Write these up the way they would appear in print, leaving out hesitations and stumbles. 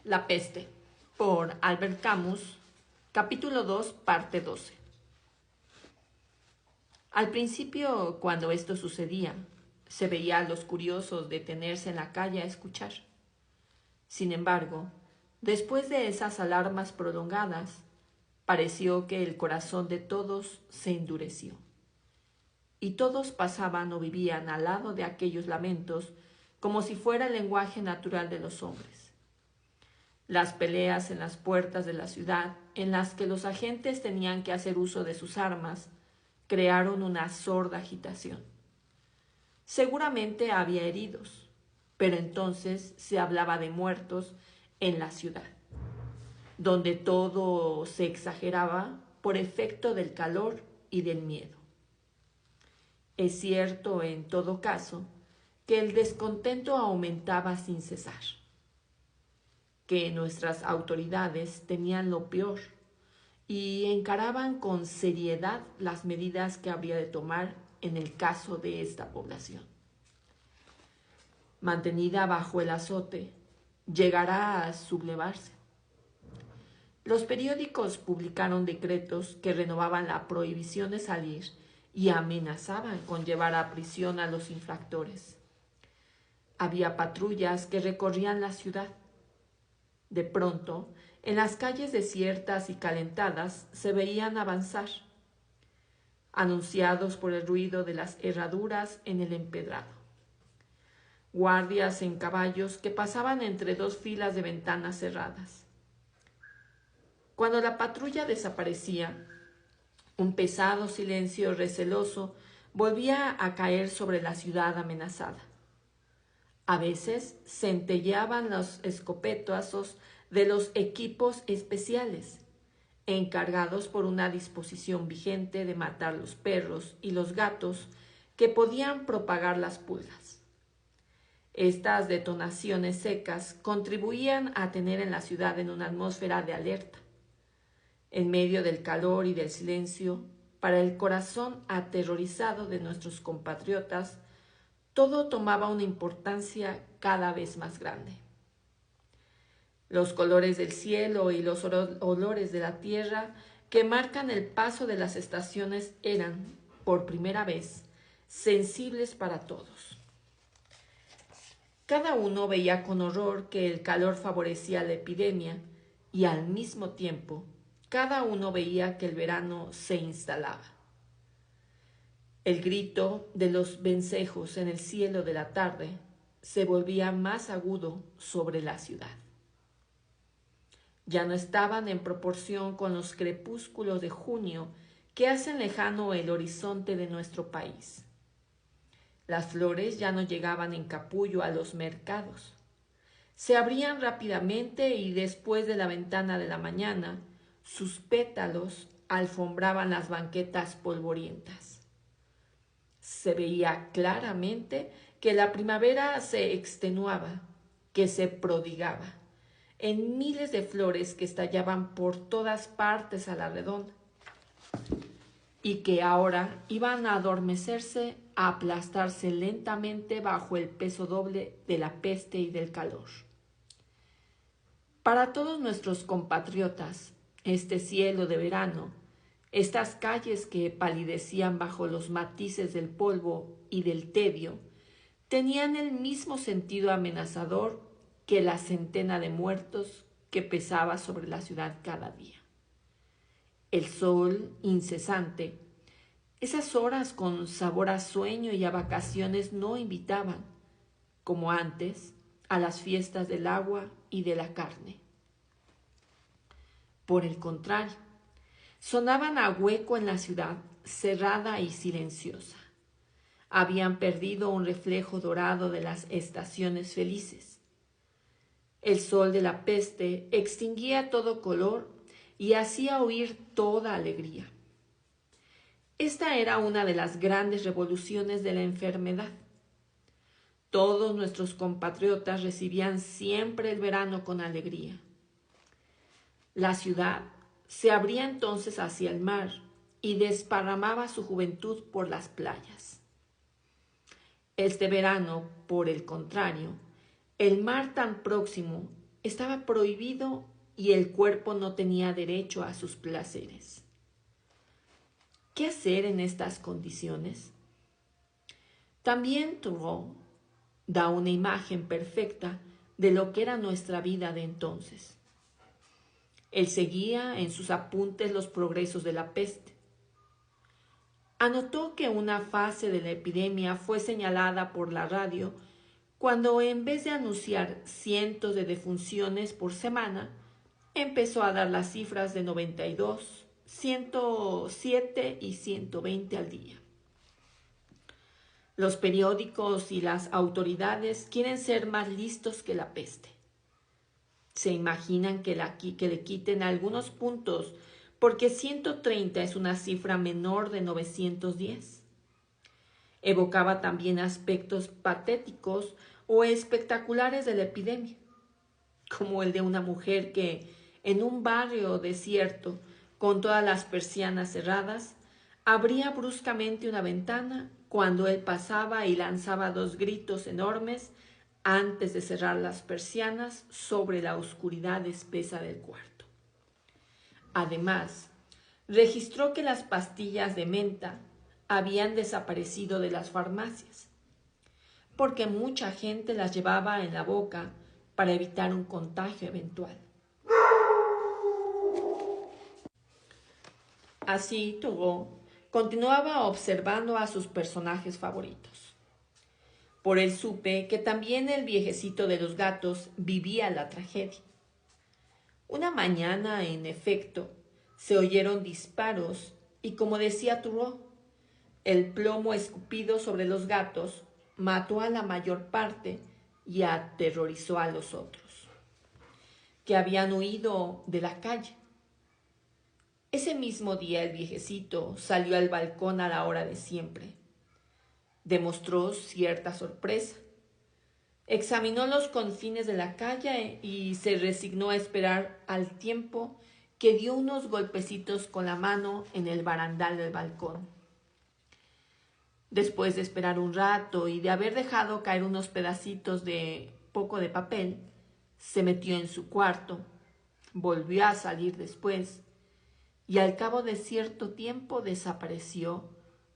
La peste, por Albert Camus, capítulo 2, parte 12. Al principio, cuando esto sucedía, se veía a los curiosos detenerse en la calle a escuchar. Sin embargo, después de esas alarmas prolongadas, pareció que el corazón de todos se endureció, y todos pasaban o vivían al lado de aquellos lamentos como si fuera el lenguaje natural de los hombres. Las peleas en las puertas de la ciudad, en las que los agentes tenían que hacer uso de sus armas, crearon una sorda agitación. Seguramente había heridos, pero entonces se hablaba de muertos en la ciudad, donde todo se exageraba por efecto del calor y del miedo. Es cierto, en todo caso, que el descontento aumentaba sin cesar, que nuestras autoridades temían lo peor y encaraban con seriedad las medidas que habría de tomar en el caso de esta población. Mantenida bajo el azote, llegará a sublevarse. Los periódicos publicaron decretos que renovaban la prohibición de salir y amenazaban con llevar a prisión a los infractores. Había patrullas que recorrían la ciudad. De pronto, en las calles desiertas y calentadas se veían avanzar, anunciados por el ruido de las herraduras en el empedrado, guardias en caballos que pasaban entre dos filas de ventanas cerradas. Cuando la patrulla desaparecía, un pesado silencio receloso volvía a caer sobre la ciudad amenazada. A veces centelleaban los escopetazos de los equipos especiales, encargados por una disposición vigente de matar los perros y los gatos que podían propagar las pulgas. Estas detonaciones secas contribuían a tener en la ciudad en una atmósfera de alerta. En medio del calor y del silencio, para el corazón aterrorizado de nuestros compatriotas, todo tomaba una importancia cada vez más grande. Los colores del cielo y los olores de la tierra que marcan el paso de las estaciones eran, por primera vez, sensibles para todos. Cada uno veía con horror que el calor favorecía la epidemia y al mismo tiempo cada uno veía que el verano se instalaba. El grito de los vencejos en el cielo de la tarde se volvía más agudo sobre la ciudad. Ya no estaban en proporción con los crepúsculos de junio que hacen lejano el horizonte de nuestro país. Las flores ya no llegaban en capullo a los mercados. Se abrían rápidamente y después de la ventana de la mañana, sus pétalos alfombraban las banquetas polvorientas. Se veía claramente que la primavera se extenuaba, que se prodigaba, en miles de flores que estallaban por todas partes a la redonda, y que ahora iban a adormecerse, a aplastarse lentamente bajo el peso doble de la peste y del calor. Para todos nuestros compatriotas, este cielo de verano, estas calles que palidecían bajo los matices del polvo y del tedio, tenían el mismo sentido amenazador que la centena de muertos que pesaba sobre la ciudad cada día. El sol incesante, esas horas con sabor a sueño y a vacaciones no invitaban, como antes, a las fiestas del agua y de la carne. Por el contrario, sonaban a hueco en la ciudad, cerrada y silenciosa. Habían perdido un reflejo dorado de las estaciones felices. El sol de la peste extinguía todo color y hacía huir toda alegría. Esta era una de las grandes revoluciones de la enfermedad. Todos nuestros compatriotas recibían siempre el verano con alegría. La ciudad se abría entonces hacia el mar y desparramaba su juventud por las playas. Este verano, por el contrario, el mar tan próximo estaba prohibido y el cuerpo no tenía derecho a sus placeres. ¿Qué hacer en estas condiciones? También Thoreau da una imagen perfecta de lo que era nuestra vida de entonces. Él seguía en sus apuntes los progresos de la peste. Anotó que una fase de la epidemia fue señalada por la radio cuando, en vez de anunciar cientos de defunciones por semana, empezó a dar las cifras de 92, 107 y 120 al día. Los periódicos y las autoridades quieren ser más listos que la peste. Se imaginan que le quiten algunos puntos porque 130 es una cifra menor de 910. Evocaba también aspectos patéticos o espectaculares de la epidemia, como el de una mujer que, en un barrio desierto, con todas las persianas cerradas, abría bruscamente una ventana cuando él pasaba y lanzaba 2 gritos enormes antes de cerrar las persianas sobre la oscuridad espesa del cuarto. Además, registró que las pastillas de menta habían desaparecido de las farmacias, porque mucha gente las llevaba en la boca para evitar un contagio eventual. Así, Thoreau continuaba observando a sus personajes favoritos. Por él supe que también el viejecito de los gatos vivía la tragedia. Una mañana, en efecto, se oyeron disparos y, como decía Thoreau, el plomo escupido sobre los gatos mató a la mayor parte y aterrorizó a los otros, que habían huido de la calle. Ese mismo día el viejecito salió al balcón a la hora de siempre. Demostró cierta sorpresa. Examinó los confines de la calle y se resignó a esperar al tiempo que dio unos golpecitos con la mano en el barandal del balcón. Después de esperar un rato y de haber dejado caer unos pedacitos de poco de papel, se metió en su cuarto, volvió a salir después y al cabo de cierto tiempo desapareció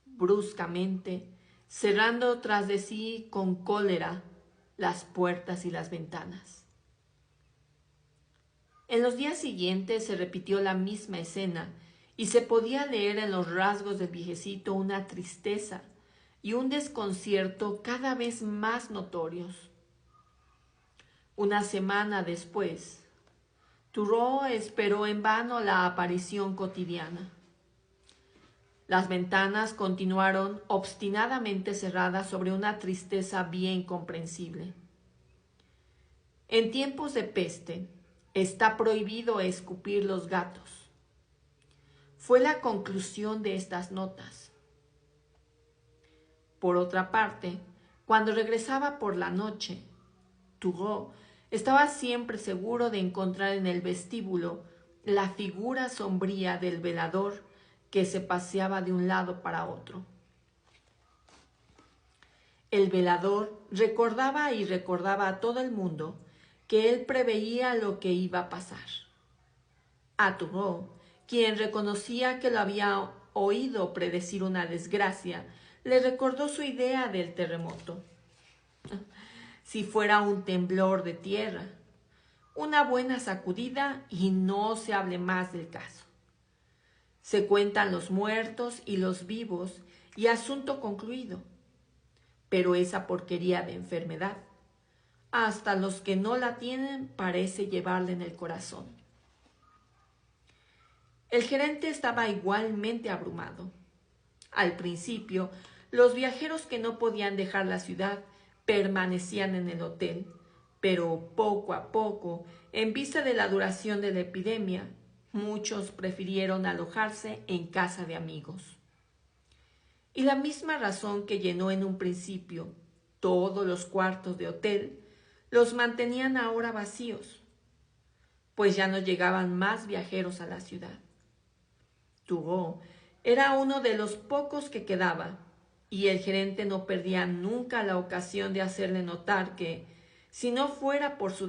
bruscamente, cerrando tras de sí con cólera las puertas y las ventanas. En los días siguientes se repitió la misma escena y se podía leer en los rasgos del viejecito una tristeza y un desconcierto cada vez más notorios. Una semana después, Thoreau esperó en vano la aparición cotidiana. Las ventanas continuaron obstinadamente cerradas sobre una tristeza bien comprensible. En tiempos de peste, está prohibido escupir los gatos. Fue la conclusión de estas notas. Por otra parte, cuando regresaba por la noche, Thoreau estaba siempre seguro de encontrar en el vestíbulo la figura sombría del velador que se paseaba de un lado para otro. El velador recordaba y recordaba a todo el mundo que él preveía lo que iba a pasar. A Thoreau, quien reconocía que lo había oído predecir una desgracia, le recordó su idea del terremoto. Si fuera un temblor de tierra, una buena sacudida y no se hable más del caso. Se cuentan los muertos y los vivos y asunto concluido. Pero esa porquería de enfermedad, hasta los que no la tienen parece llevarla en el corazón. El gerente estaba igualmente abrumado. Al principio, los viajeros que no podían dejar la ciudad permanecían en el hotel, pero poco a poco, en vista de la duración de la epidemia, muchos prefirieron alojarse en casa de amigos. Y la misma razón que llenó en un principio todos los cuartos de hotel, los mantenían ahora vacíos, pues ya no llegaban más viajeros a la ciudad. Thoreau era uno de los pocos que quedaba, y el gerente no perdía nunca la ocasión de hacerle notar que, si no fuera por su